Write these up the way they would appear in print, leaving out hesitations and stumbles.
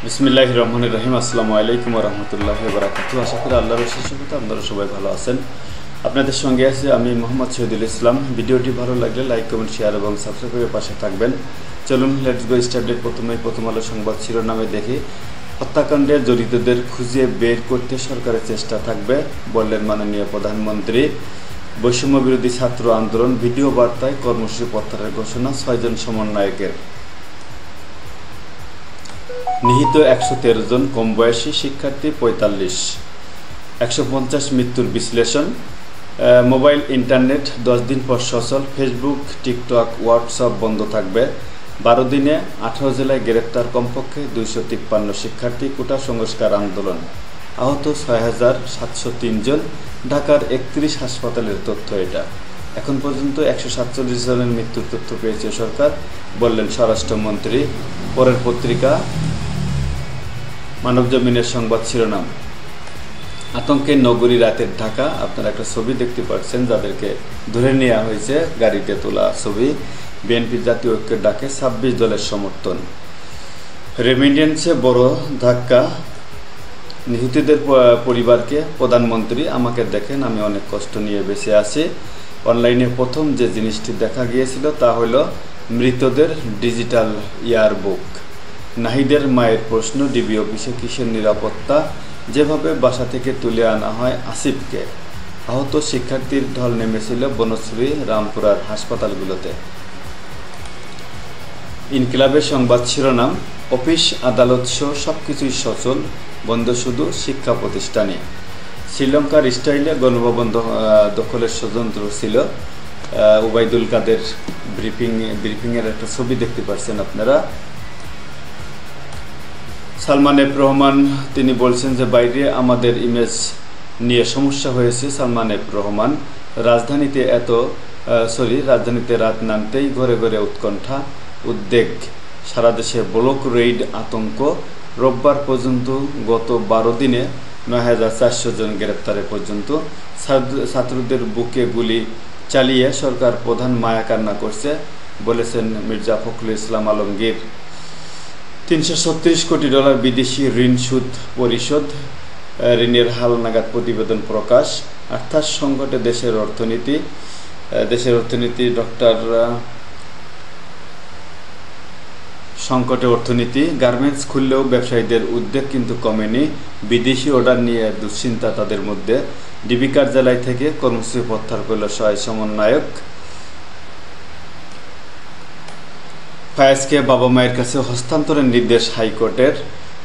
বিসমিল্লাহির রহমানির রহিম। আসসালামু আলাইকুম ওয়া রাহমাতুল্লাহি ওয়া বারাকাতুহু। আশা করি আল্লাহর অশেষ রহমতে আপনারা সবাই ভালো আছেন। আপনাদের সঙ্গে আছি আমি মোহাম্মদ শহীদুল ইসলাম। ভিডিওটি ভালো লাগলে লাইক, কমেন্ট, শেয়ার এবং সাবস্ক্রাইব করে পাশে থাকবেন। চলুন লেটস গো স্টার্টেড। প্রথম আলো সংবাদ শিরোনামে দেখি, হত্যাকাণ্ডে জড়িতদের খুঁজে বের করতে সরকারের চেষ্টা থাকবে বললেন মাননীয় প্রধানমন্ত্রী। বৈষম্য বিরোধী ছাত্র আন্দোলন ভিডিও বার্তায় কর্মসূচি প্রত্যাহারের ঘোষণা 6 জন সমন্বয়কের। নিহত 113 জন, কম বয়সী শিক্ষার্থী 45, 150 মৃত্যুর বিশ্লেষণ। মোবাইল ইন্টারনেট 10 দিন পর সচল, ফেসবুক, টিকটক, হোয়াটসঅ্যাপ বন্ধ থাকবে। 12 দিনে 18 জেলায় গ্রেপ্তার কমপক্ষে 253 শিক্ষার্থী। কোটা সংস্কার আন্দোলন, আহত 6703 জন। ঢাকার 31 হাসপাতালের তথ্য এটা। এখন পর্যন্ত 147 জনের মৃত্যুর তথ্য পেয়েছে সরকার বললেন স্বরাষ্ট্রমন্ত্রী। পরের পত্রিকা মানবজমিনের সংবাদ শিরোনাম, আতঙ্কে নগরী রাতের ঢাকা। আপনারা একটা ছবি দেখতে পাচ্ছেন, যাদেরকে ধরে নেওয়া হয়েছে গাড়িতে তোলা ছবি। বিএনপি জাতীয় ঐক্যের ডাকে 26 দলের সমর্থন। রেমিটেন্সে বড় ধাক্কা, নিহতদের পরিবারকে প্রধানমন্ত্রী। আমাকে দেখেন, আমি অনেক কষ্ট নিয়ে বেঁচে আছি। অনলাইনে প্রথম যে জিনিসটি দেখা গিয়েছিল তা হলো মৃতদের ডিজিটাল ইয়ারবুক। নাহিদের মায়ের প্রশ্ন, ডিবি অফিসে কিসের নিরাপত্তা? যেভাবে বাসা থেকে তুলে আনা হয় আসিফকে। আহত শিক্ষার্থীর ঢল নেমেছিল বনশ্রী, রামপুরার হাসপাতালগুলোতে। ইনকিলাবের সংবাদ শিরোনাম, অফিস আদালত সহ সবকিছুই সচল, বন্ধ শুধু শিক্ষা প্রতিষ্ঠানে। শ্রীলঙ্কার স্টাইলে গণভবন দখলের ষড়যন্ত্র ছিল। ওবায়দুল কাদের ব্রিফিংয়ের একটা ছবি দেখতে পাচ্ছেন আপনারা। সালমান এফ রহমান তিনি বলছেন যে বাইরে আমাদের ইমেজ নিয়ে সমস্যা হয়েছে। সালমান এফ রহমান, রাজধানীতে রাত নামতেই ঘরে ঘরে উৎকণ্ঠা, উদ্বেগ, সারা দেশে ব্লক রেইড আতঙ্ক। রোববার পর্যন্ত গত 12 দিনে 9400 জন গ্রেপ্তারে পর্যন্ত। ছাত্রদের বুকে গুলি চালিয়ে সরকার প্রধান মায়া কান্না করছে বলেছেন মির্জা ফখরুল ইসলাম আলমগীর। 336 কোটি ডলার বিদেশি ঋণ সুদ পরিশোধ, ঋণের হালনাগাদ প্রতিবেদন প্রকাশ। অর্থাৎ সংকটে দেশের অর্থনীতি সংকটে অর্থনীতি। গার্মেন্টস খুললেও ব্যবসায়ীদের উদ্বেগ কিন্তু কমেনি। বিদেশি অর্ডার নিয়ে দুশ্চিন্তা তাদের মধ্যে। ডিবি কার্যালয় থেকে কর্মসূচি প্রত্যাহার করল 6 সমন্বয়ক। ফায়াজকে বাবা মায়ের কাছে হস্তান্তরের নির্দেশ হাইকোর্টের।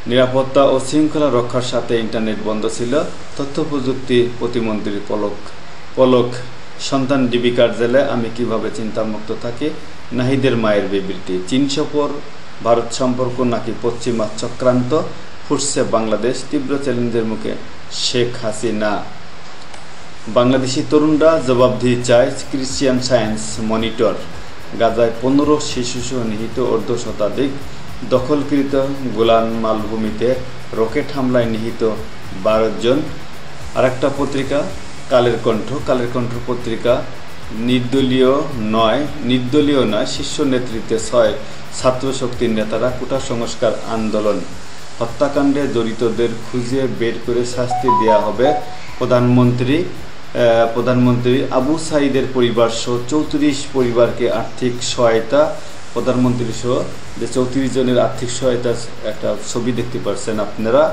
নিরাপত্তা ও শৃঙ্খলা রক্ষার সাথে ইন্টারনেট বন্ধ ছিল। তথ্য প্রযুক্তি প্রতিমন্ত্রী পলক, সন্তান ডিবি কার্যালয়ে আমি কিভাবে চিন্তামুক্ত থাকি। নাহিদের মায়ের বিবৃতি। চীন সফর, ভারত সম্পর্ক নাকি পশ্চিমা চক্রান্ত, ফুটছে বাংলাদেশ, তীব্র চ্যালেঞ্জের মুখে শেখ হাসিনা। বাংলাদেশি তরুণরা জবাবদিহি চায়, ক্রিশ্চিয়ান সায়েন্স মনিটর। গাজায় 15 শিশুসহ নিহত 1/2 দখলকৃত গোলান মালভূমিতে রকেট হামলায় নিহত 12 জন। আরেকটা পত্রিকা কালের কণ্ঠ পত্রিকা, নির্দলীয় নয় শীর্ষ নেতৃত্বে 6 ছাত্র শক্তির নেতারা কোটা সংস্কার আন্দোলন। হত্যাকাণ্ডে জড়িতদের খুঁজে বের করে শাস্তি দেওয়া হবে। প্রধানমন্ত্রী আবু সাঈদের পরিবার সহ 34 পরিবারকে আর্থিক সহায়তা। প্রধানমন্ত্রী সহ যে 34 জনের আর্থিক সহায়তা একটা ছবি দেখতে পাচ্ছেন আপনারা।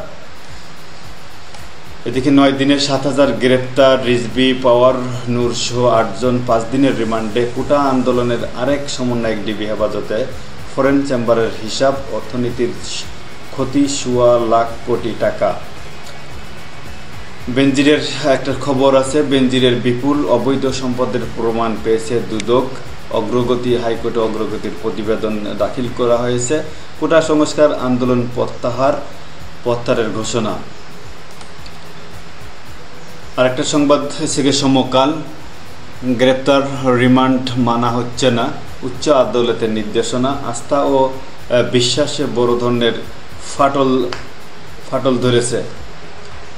এদিকে 9 দিনে 7000 গ্রেপ্তার, রিজভী, পাওয়ার নূর সহ 8 জন 5 দিনের রিমান্ডে। কোটা আন্দোলনের আরেক সমন্বয়ক ডিবি হেফাজতে। ফরেন চেম্বারের হিসাব, অর্থনীতির ক্ষতি 1.25 লাখ কোটি টাকা। বেনজিরের একটা খবর আছে, বেনজিরের বিপুল অবৈধ সম্পদের প্রমাণ পেয়েছে দুদক। হাইকোর্টে অগ্রগতির প্রতিবেদন দাখিল করা হয়েছে। কোটা সংস্কার আন্দোলন প্রত্যাহারের ঘোষণা। আরেকটা সংবাদ থেকে সমকাল, গ্রেপ্তার রিমান্ড মানা হচ্ছে না, উচ্চ আদালতের নির্দেশনা। আস্থা ও বিশ্বাসে বড় ধরনের ফাটল ধরেছে।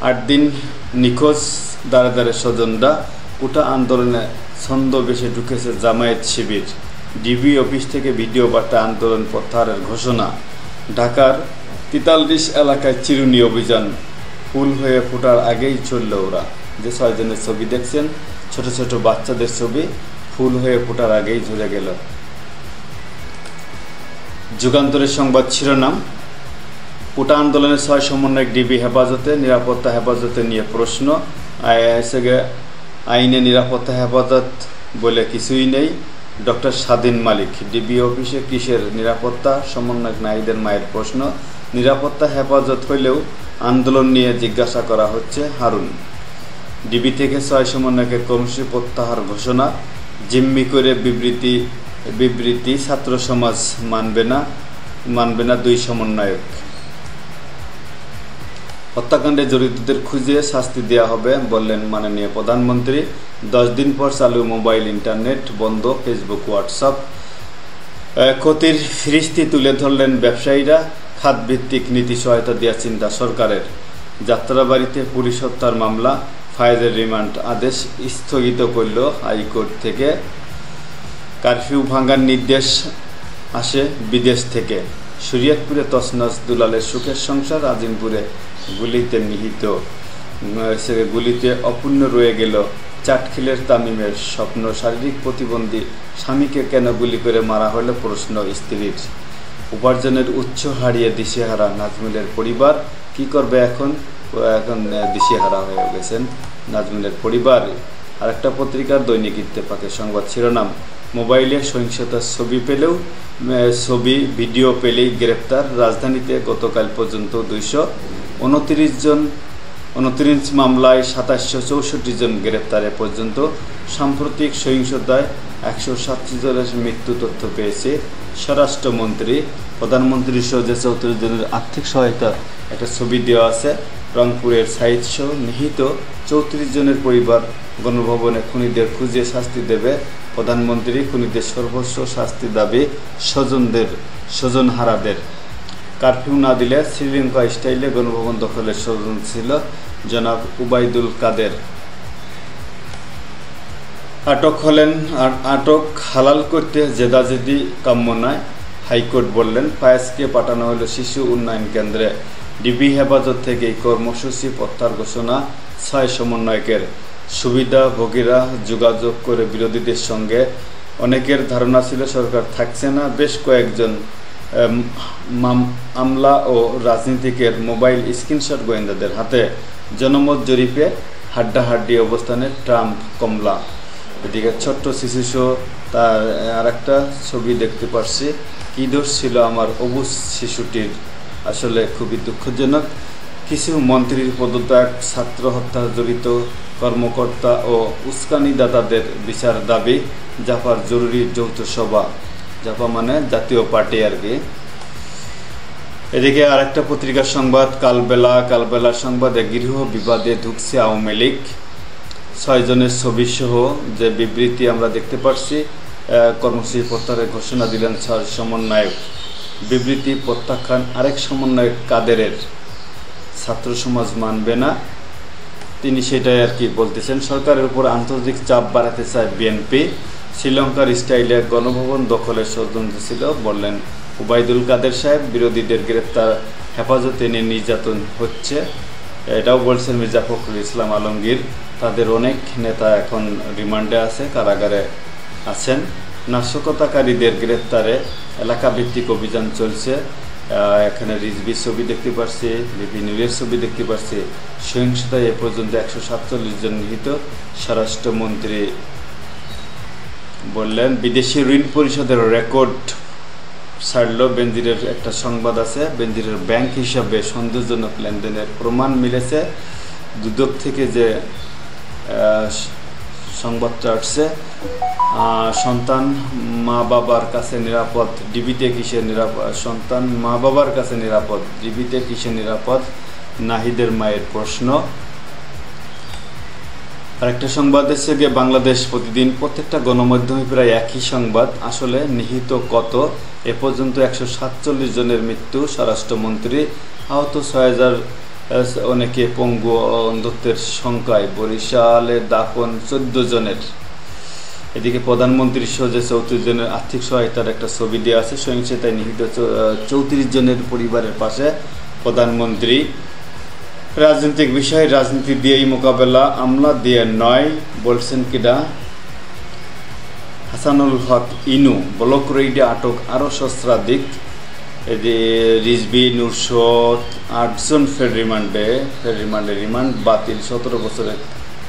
8 দিন নিখোঁজ, দাঁড়ে স্বজনরা। কোটা আন্দোলনে ছন্দবেশে ঢুকেছে জামায়াত শিবির। ডিবি অফিস থেকে ভিডিও বার্তা আন্দোলন প্রত্যাহারের ঘোষণা। ঢাকার 43 এলাকায় চিরুনি অভিযান, ফুল হয়ে ফোটার আগেই চলল ওরা। যে 6 জনের ছবি দেখছেন, ছোট ছোট বাচ্চাদের ছবি, ফুল হয়ে ফোটার আগেই ঝরে গেল। যুগান্তরের সংবাদ শিরোনাম, কোটা আন্দোলনের 6 সমন্বয়ক ডিবি হেফাজতে, নিরাপত্তা হেফাজতে নিয়ে প্রশ্ন। আইনে নিরাপত্তা হেফাজত বলে কিছুই নেই। ডক্টর স্বাধীন মালিক, ডিবি অফিসে কিসের নিরাপত্তা? সমন্বয়ক নাহিদের মায়ের প্রশ্ন। নিরাপত্তা হেফাজত হইলেও আন্দোলন নিয়ে জিজ্ঞাসা করা হচ্ছে হারুন। ডিবি থেকে 6 সমন্বয়কের কর্মসূচি প্রত্যাহার ঘোষণা। জিম্মি করে বিবৃতি ছাত্র সমাজ মানবে না 2 সমন্বয়ক। হত্যাকাণ্ডে জড়িতদের খুঁজে শাস্তি দেওয়া হবে বললেন মাননীয় প্রধানমন্ত্রী। 10 দিন পর চালু মোবাইল, ইন্টারনেট বন্ধ, ফেসবুক, হোয়াটসঅ্যাপ। ক্ষতির ফিরিস্তি তুলে ধরলেন ব্যবসায়ীরা। খাতভিত্তিক নীতি সহায়তা দেওয়ার চিন্তা সরকারের। যাত্রাবাড়িতে পুলিশ হত্যার মামলা, ফায়েজের রিমান্ড আদেশ স্থগিত করল হাইকোর্ট থেকে। কারফিউ ভাঙার নির্দেশ আসে বিদেশ থেকে। শরীয়তপুরে তছনছ দুলালের সুখের সংসার, আজিমপুরে গুলিতে নিহত। গুলিতে অপূর্ণ রয়ে গেল চাটখিলের তামিমের স্বপ্ন। শারীরিক প্রতিবন্ধী স্বামীকে কেন গুলি করে মারা হলো প্রশ্ন স্ত্রীর। উপার্জনের উৎস হারিয়ে দিশেহারা নাজমুলের পরিবার। কি করবে এখন? দিশেহারা হয়ে গেছেন নাজমুলের পরিবার। আরেকটা পত্রিকার দৈনিক ইত্তেফাকের সংবাদ শিরোনাম, মোবাইলে সহিংসতার ভিডিও পেলেই গ্রেপ্তার। রাজধানীতে গতকাল পর্যন্ত 229 মামলায় 2764 জন গ্রেপ্তারে পর্যন্ত। সাম্প্রতিক সহিংসতায় 137 জনের মৃত্যু তথ্য পেয়েছে স্বরাষ্ট্রমন্ত্রী। প্রধানমন্ত্রী সহ যে 34 জনের আর্থিক সহায়তা একটা ছবি দেওয়া আছে। রংপুরের সাইদ সহ নিহত 34 জনের পরিবার। গণভবনে খুনিদের খুঁজে শাস্তি দেবে প্রধানমন্ত্রী। খুনিদের সর্বোচ্চ শাস্তি দাবি স্বজনহারাদের। কারফিউ না দিলে শ্রীলঙ্কা স্টাইলে গণভবন দখলের ষড়যন্ত্র ছিল জনাব উবাইদুল কাদের। আটক হালাল করতে জেদাজেদি কাম্য নয়, হাইকোর্ট বললেন। ফায়াজকে পাঠানো হলো শিশু উন্নয়ন কেন্দ্রে। ডিবি হেফাজত থেকে এই কর্মসূচি প্রত্যাহার ঘোষণা। 6 সমন্বয়কের। সুবিধাভোগীরা যোগাযোগ করে বিরোধীদের সঙ্গে। অনেকের ধারণা ছিল সরকার থাকছে না। বেশ কয়েকজন আমলা ও রাজনীতিকের মোবাইল স্ক্রিনশট গোয়েন্দাদের হাতে। জনমত জরিপে হাড্ডাহাড্ডি অবস্থানে ট্রাম্প কমলা। এদিকে ছোট্ট শিশুসহ তার আরেকটা ছবি দেখতে পাচ্ছি। কী দোষ ছিল আমার অবুজ শিশুটির? আসলে খুবই দুঃখজনক। কিছু মন্ত্রীর পদত্যাগ, ছাত্র হত্যা জড়িত কর্মকর্তা ও উস্কানিদাতাদের বিচার দাবি। জাপার জরুরি যৌথ সভা। জাপা মানে জাতীয় পার্টি আর কি। এদিকে আরেকটা পত্রিকার সংবাদ, কালবেলার সংবাদে গৃহ বিবাদে ঢুকছে আওয়ামী লীগ। 6 জনের ছবি সহ যে বিবৃতি আমরা দেখতে পাচ্ছি। কর্মসূচি প্রত্যাহারের ঘোষণা দিলেন 6 সমন্বয়ক। বিবৃতি প্রত্যাখ্যান আরেক সমন্বয়ক কাদেরের। ছাত্র সমাজ মানবে না, তিনি সেটাই আর কি বলতেছেন। সরকারের উপর আন্তর্জাতিক চাপ বাড়াতে চায় বিএনপি। শ্রীলঙ্কার স্টাইলে গণভবন দখলের ষড়যন্ত্র ছিল বললেন উবাইদুল কাদের সাহেব। বিরোধীদের গ্রেপ্তার, হেফাজতে নিয়ে নির্যাতন হচ্ছে, এটাও বলছেন মির্জা ফখরুল ইসলাম আলমগীর। তাদের অনেক নেতা এখন রিমান্ডে আছে, কারাগারে আছেন। নাশকতাকারীদের গ্রেপ্তারে এলাকাভিত্তিক অভিযান চলছে। এখানে রিজভির ছবি দেখতে পাচ্ছি, লিপি নুরের ছবি দেখতে পাচ্ছি। সহিংসতায় এ পর্যন্ত 147 জন নিহত। স্বরাষ্ট্রমন্ত্রী বললেন বিদেশি ঋণ পরিশোধের রেকর্ড ছাড়ল। বেনজিরের একটা সংবাদ আছে। বেনজিরের ব্যাংক হিসাবে সন্দেহজনক লেনদেনের প্রমাণ মিলেছে। দুদক থেকে যে সংবাদটা আসছে, সন্তান মা বাবার কাছে নিরাপদ, ডিবিতে কিসের নিরাপদ? সন্তান মা বাবার কাছে নিরাপদ, ডিবিতে কিসের নিরাপদ? নাহিদের মায়ের প্রশ্ন। আরেকটা সংবাদ এসে গিয়ে বাংলাদেশ প্রতিদিন। প্রত্যেকটা গণমাধ্যমে প্রায় একই সংবাদ। আসলে নিহত কত? এ পর্যন্ত 147 জনের মৃত্যু। স্বরাষ্ট্রমন্ত্রী আহত 6000, অনেকে পঙ্গু অন্ধত্বের সংখ্যায়। বরিশালে দাফন 14 জনের। এদিকে প্রধানমন্ত্রী সহ যে 34 জনের আর্থিক সহায়তার একটা ছবি দেওয়া আছে। সহিংসতায় নিহত 34 জনের পরিবারের পাশে প্রধানমন্ত্রী। রাজনৈতিক বিষয় রাজনীতি দিয়েই মোকাবেলা, আমলা দিয়ে নয় বলছেন কিনা? হাসানুল হক ইনু। ব্লক রেইডে আটক আরও সহস্রাধিক। রিজভী নুরশদ 8 জন ফের রিমান্ডে রিমান্ড বাতিল। 17 বছরের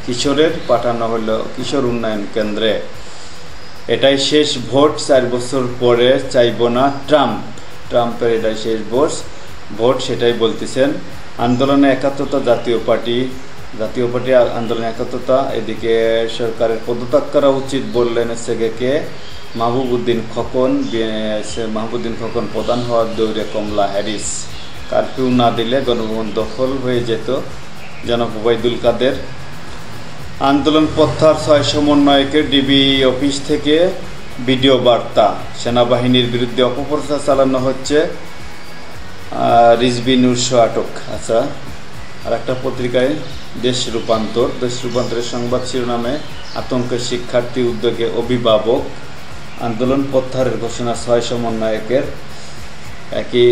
কিশোরের পাঠানো হলো কিশোর উন্নয়ন কেন্দ্রে। এটাই শেষ ভোট, 4 বছর পরে চাইব না ট্রাম্পের এটাই শেষ ভোট সেটাই বলতেছেন। আন্দোলনে একাত্মতা জাতীয় পার্টি আন্দোলনে একাত্মতা। এদিকে সরকারের পদত্যাগ করা উচিত বললেন সেগেকে মাহবুবুদ্দিন খোকন প্রধান হওয়ার দৌড়ে কমলা হ্যারিস। কারফিউ না দিলে গণভবন দখল হয়ে যেত, জনাব ওবায়দুল কাদের। আন্দোলন প্রত্যাহার 6 সমন্বয়কের ডিবি অফিস থেকে ভিডিও বার্তা। সেনাবাহিনীর বিরুদ্ধে অপপ্রচার চালানো হচ্ছে, রিজভী নুরশদ আটক। আচ্ছা, আর একটা পত্রিকায় দেশ রূপান্তরের সংবাদ শিরোনামে আতঙ্কের শিক্ষার্থী, উদ্যোগে অভিভাবক। আন্দোলন প্রত্যাহারের ঘোষণা 6 সমন্বয়কের। একই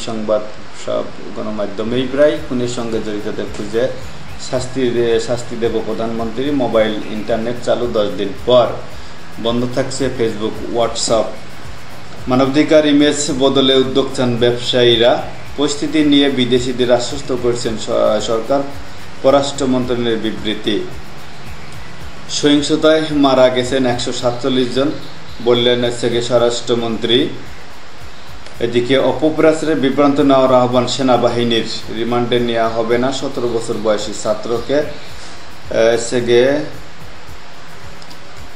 সংবাদ সব গণমাধ্যমেই প্রায় খুনের সঙ্গে জড়িতদের খুঁজে শাস্তি দেব প্রধানমন্ত্রী। মোবাইল ইন্টারনেট চালু 10 দিন পর। বন্ধ থাকছে ফেসবুক, হোয়াটসঅ্যাপ। মানবাধিকার ইমেজ বদলে উদ্যোগ চান ব্যবসায়ীরা। পরিস্থিতি নিয়ে বিদেশিদের আশ্বস্ত করেছেন সরকার, পররাষ্ট্র মন্ত্রণালয়ের বিবৃতি। সহিংসতায় মারা গেছেন 147 জন বললেন স্বরাষ্ট্রমন্ত্রী। এদিকে অপপ্রচারে বিভ্রান্ত নেওয়ার আহ্বান সেনাবাহিনীর। রিমান্ডে নেওয়া হবে না 17 বছর বয়সী ছাত্রকে।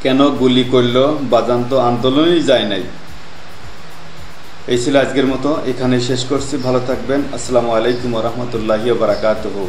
কেন গুলি করল? বাজান তো আন্দোলনই যায় নাই। এই ছিল আজকের মতো, এখানে শেষ করছি। ভালো থাকবেন। আসসালামু আলাইকুম ওয়া রাহমাতুল্লাহি ওয়া বারাকাতুহু।